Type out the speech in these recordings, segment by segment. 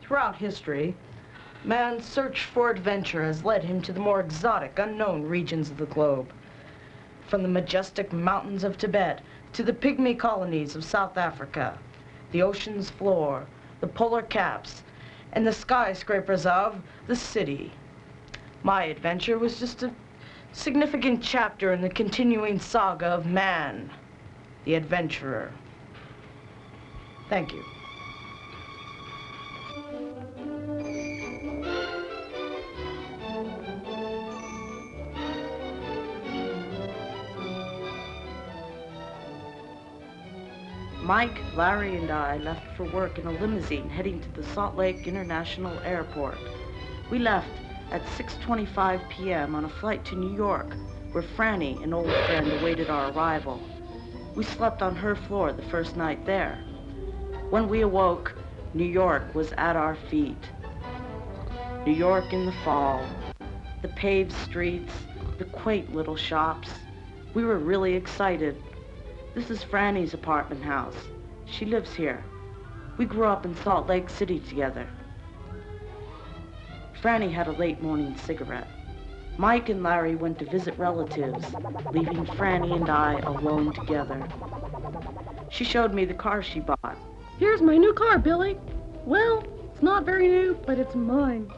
Throughout history, man's search for adventure has led him to the more exotic, unknown regions of the globe. From the majestic mountains of Tibet to the pygmy colonies of South Africa, the ocean's floor, the polar caps, and the skyscrapers of the city. My adventure was just a significant chapter in the continuing saga of man, the adventurer. Thank you. Mike, Larry, and I left for work in a limousine heading to the Salt Lake International Airport. We left at 6:25 p.m. on a flight to New York, where Franny, an old friend, awaited our arrival. We slept on her floor the first night there. When we awoke, New York was at our feet. New York in the fall, the paved streets, the quaint little shops. We were really excited. This is Franny's apartment house. She lives here. We grew up in Salt Lake City together. Franny had a late morning cigarette. Mike and Larry went to visit relatives, leaving Franny and I alone together. She showed me the car she bought. Here's my new car, Billy. Well, it's not very new, but it's mine.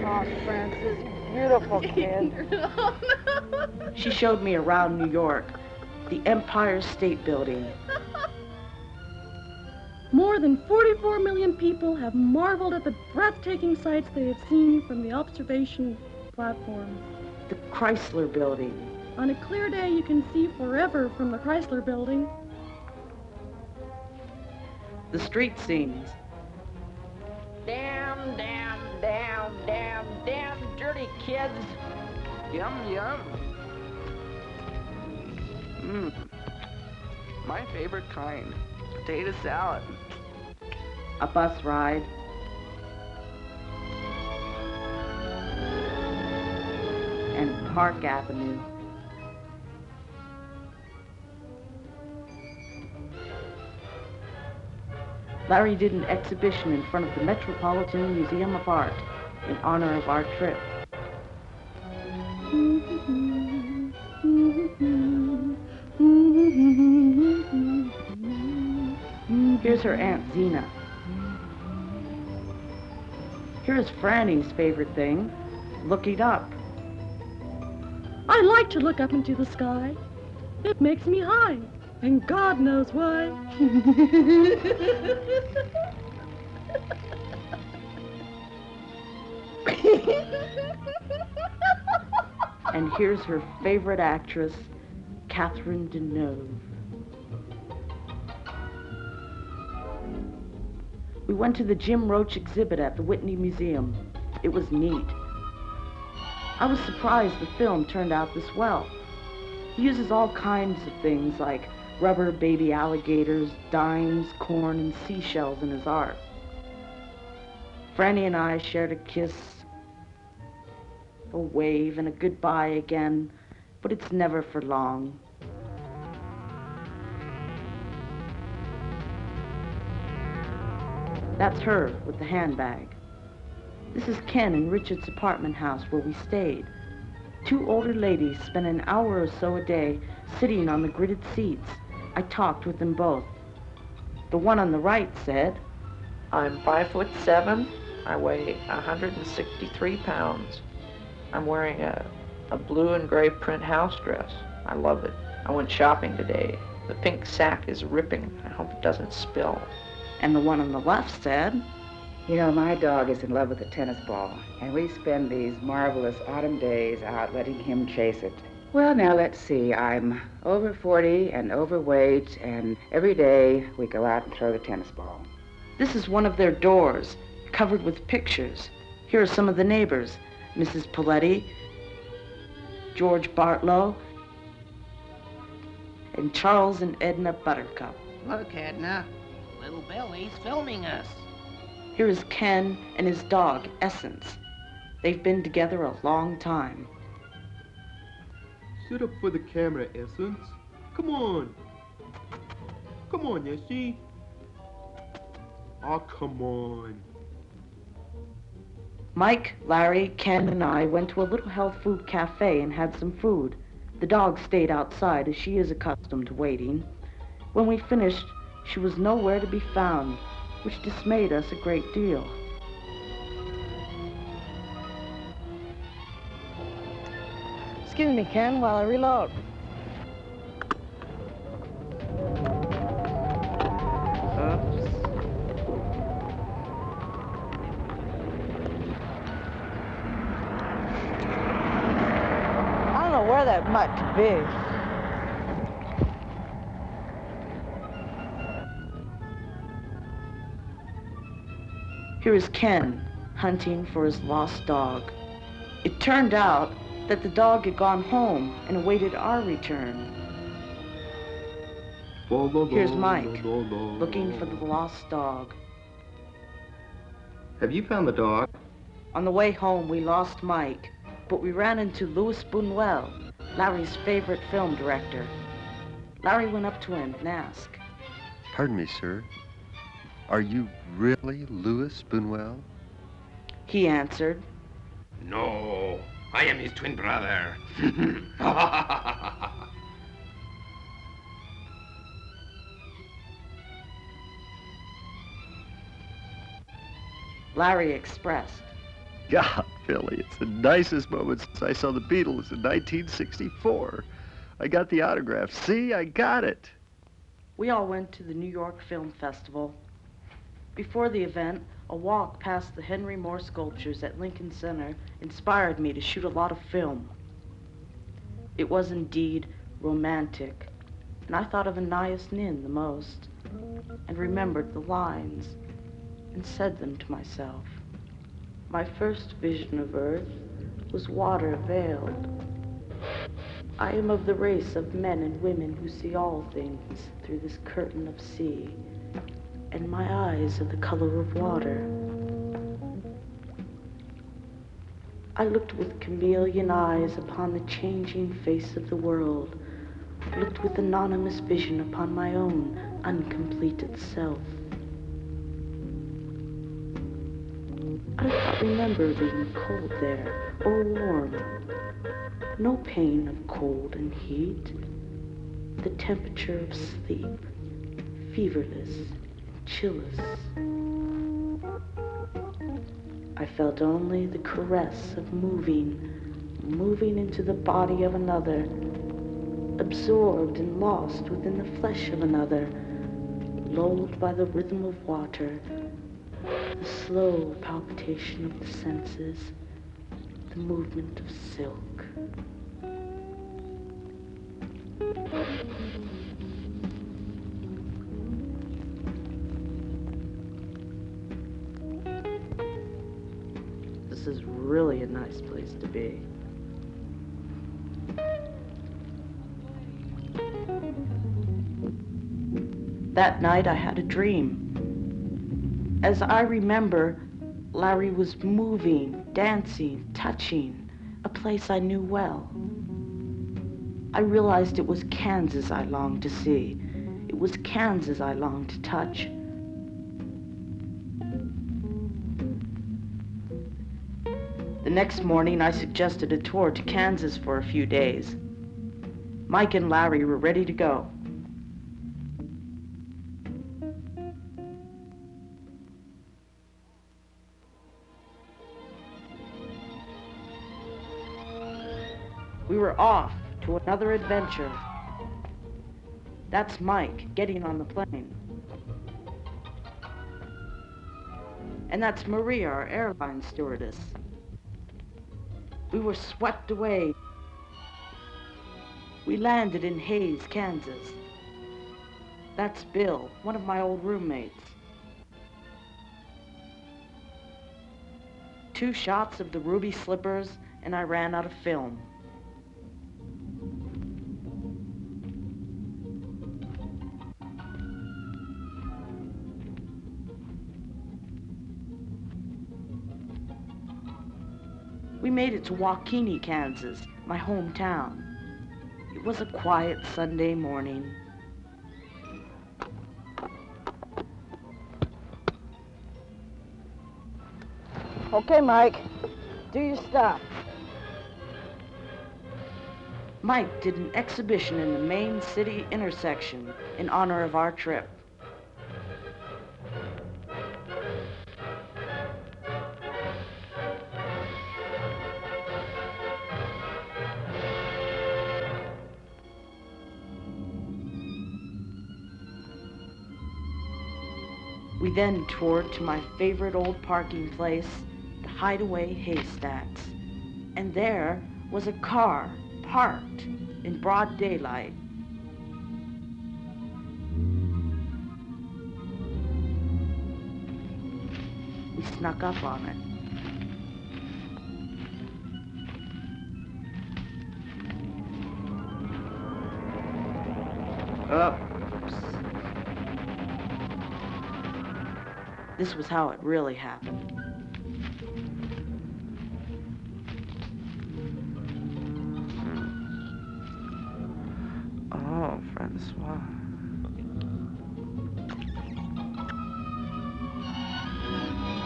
Oh, Francis, beautiful kid. She showed me around New York, the Empire State Building. More than 44 million people have marveled at the breathtaking sights they have seen from the observation platform. The Chrysler Building. On a clear day, you can see forever from the Chrysler Building. The street scenes. Damn, damn, damn, damn, damn dirty kids. Yum, yum. My favorite kind. Potato salad. A bus ride. And Park Avenue. Larry did an exhibition in front of the Metropolitan Museum of Art in honor of our trip. Here's her Aunt Zena. Here's Franny's favorite thing, looking up. I like to look up into the sky. It makes me high, and God knows why. And here's her favorite actress, Catherine Deneuve. We went to the Jim Roach exhibit at the Whitney Museum. It was neat. I was surprised the film turned out this well. He uses all kinds of things like rubber baby alligators, dimes, corn, and seashells in his art. Franny and I shared a kiss, a wave, and a goodbye again, but it's never for long. That's her with the handbag. This is Ken and Richard's apartment house where we stayed. Two older ladies spent an hour or so a day sitting on the gridded seats. I talked with them both. The one on the right said, I'm 5'7". I weigh 163 pounds. I'm wearing a blue and gray print house dress. I love it. I went shopping today. The pink sack is ripping. I hope it doesn't spill. And the one on the left said, You know, my dog is in love with a tennis ball, and we spend these marvelous autumn days out letting him chase it. Well, now, let's see. I'm over 40 and overweight, and every day we go out and throw the tennis ball. This is one of their doors, covered with pictures. Here are some of the neighbors. Mrs. Paletti, George Bartlow, and Charles and Edna Buttercup. Look, Edna. Little Billy's filming us. Here is Ken and his dog, Essence. They've been together a long time. Sit up for the camera, Essence. Come on. Come on, Nessie. Oh, come on. Mike, Larry, Ken, and I went to a little health food cafe and had some food. The dog stayed outside, as she is accustomed to waiting. When we finished, she was nowhere to be found, which dismayed us a great deal. Excuse me, Ken, while I reload. Oops. I don't know where that might be. Here is Ken, hunting for his lost dog. It turned out that the dog had gone home and awaited our return. Here's Mike, looking for the lost dog. Have you found the dog? On the way home, we lost Mike, but we ran into Louis Buñuel, Larry's favorite film director. Larry went up to him and asked, Pardon me, sir. Are you really Louis Buñuel? He answered, No, I am his twin brother. Larry expressed, God, Billy, it's the nicest moment since I saw the Beatles in 1964. I got the autograph. See, I got it. We all went to the New York Film Festival. Before the event, a walk past the Henry Moore sculptures at Lincoln Center inspired me to shoot a lot of film. It was indeed romantic, and I thought of Anais Nin the most, and remembered the lines, and said them to myself. My first vision of earth was water veiled. I am of the race of men and women who see all things through this curtain of sea, and my eyes are the color of water. I looked with chameleon eyes upon the changing face of the world, looked with anonymous vision upon my own uncompleted self. I did not remember being cold there, or warm. No pain of cold and heat. The temperature of sleep, feverless and chillless. I felt only the caress of moving into the body of another, absorbed and lost within the flesh of another, lulled by the rhythm of water, the slow palpitation of the senses, the movement of silk. This is really a nice place to be. That night I had a dream. As I remember, Larry was moving, dancing, touching, a place I knew well. I realized it was Kansas I longed to see. It was Kansas I longed to touch. The next morning, I suggested a tour to Kansas for a few days. Mike and Larry were ready to go. We were off to another adventure. That's Mike getting on the plane. And that's Maria, our airline stewardess. We were swept away. We landed in Hays, Kansas. That's Bill, one of my old roommates. 2 shots of the ruby slippers, and I ran out of film. We made it to Waukene, Kansas, my hometown. It was a quiet Sunday morning. Okay, Mike, do your stuff. Mike did an exhibition in the main city intersection in honor of our trip. We then toured to my favorite old parking place, the Hideaway Haystacks. And there was a car parked in broad daylight. We snuck up on it. This was how it really happened. Oh, Francois.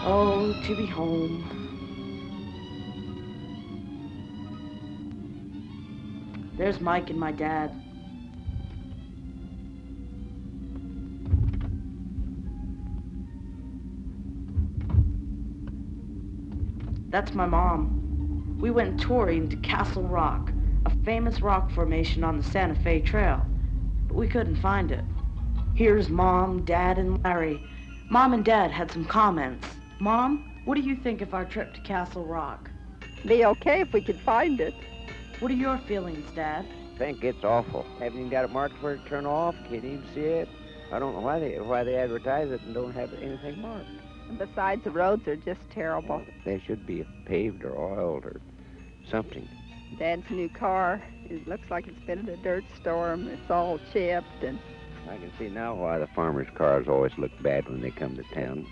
Oh, to be home. There's Mike and my dad. That's my mom. We went touring to Castle Rock, a famous rock formation on the Santa Fe Trail, but we couldn't find it. Here's Mom, Dad, and Larry. Mom and Dad had some comments. Mom, what do you think of our trip to Castle Rock? Be okay if we could find it. What are your feelings, Dad? Think it's awful. Haven't even got it marked for it to turn off. Can't even see it. I don't know why they advertise it and don't have anything marked. And besides, the roads are just terrible. They should be paved or oiled or something. Dad's new car, it looks like it's been in a dirt storm. It's all chipped and... I can see now why the farmers' cars always look bad when they come to town.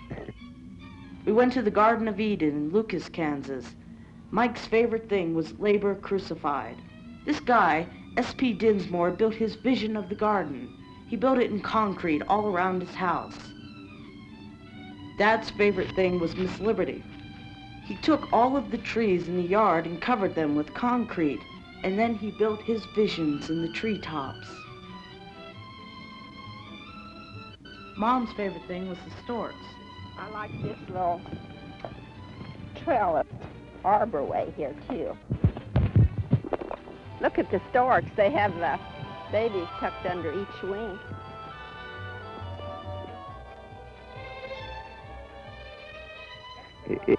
We went to the Garden of Eden in Lucas, Kansas. Mike's favorite thing was labor crucified. This guy, S.P. Dinsmore, built his vision of the garden. He built it in concrete all around his house. Dad's favorite thing was Miss Liberty. He took all of the trees in the yard and covered them with concrete, and then he built his visions in the treetops. Mom's favorite thing was the storks. I like this little trellis arbor way here, too. Look at the storks. They have the babies tucked under each wing.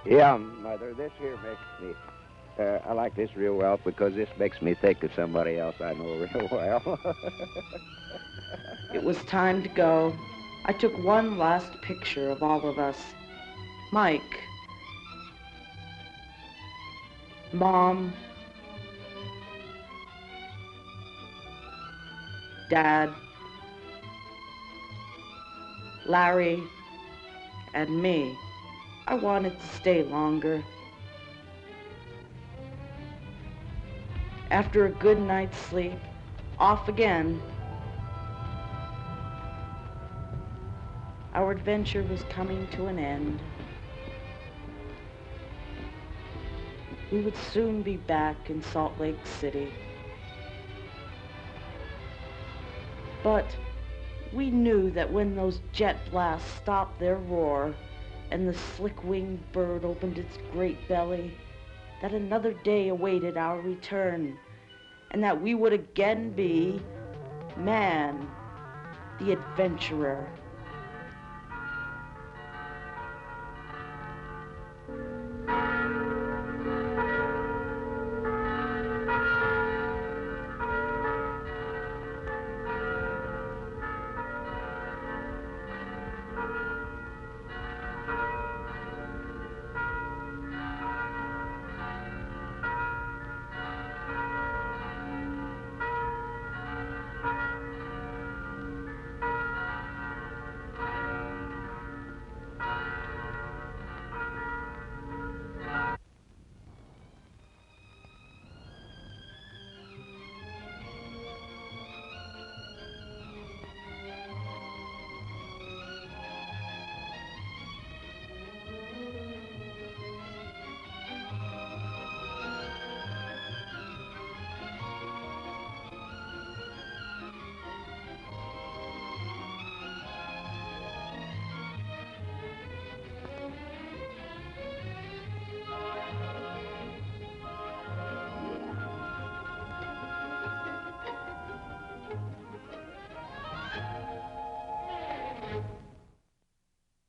Yeah, Mother, this here makes me, I like this real well because this makes me think of somebody else I know real well. It was time to go. I took one last picture of all of us. Mike, Mom, Dad, Larry, and me. I wanted to stay longer. After a good night's sleep, off again. Our adventure was coming to an end. We would soon be back in Salt Lake City. But we knew that when those jet blasts stopped their roar and the slick-winged bird opened its great belly, that another day awaited our return, and that we would again be man, the adventurer.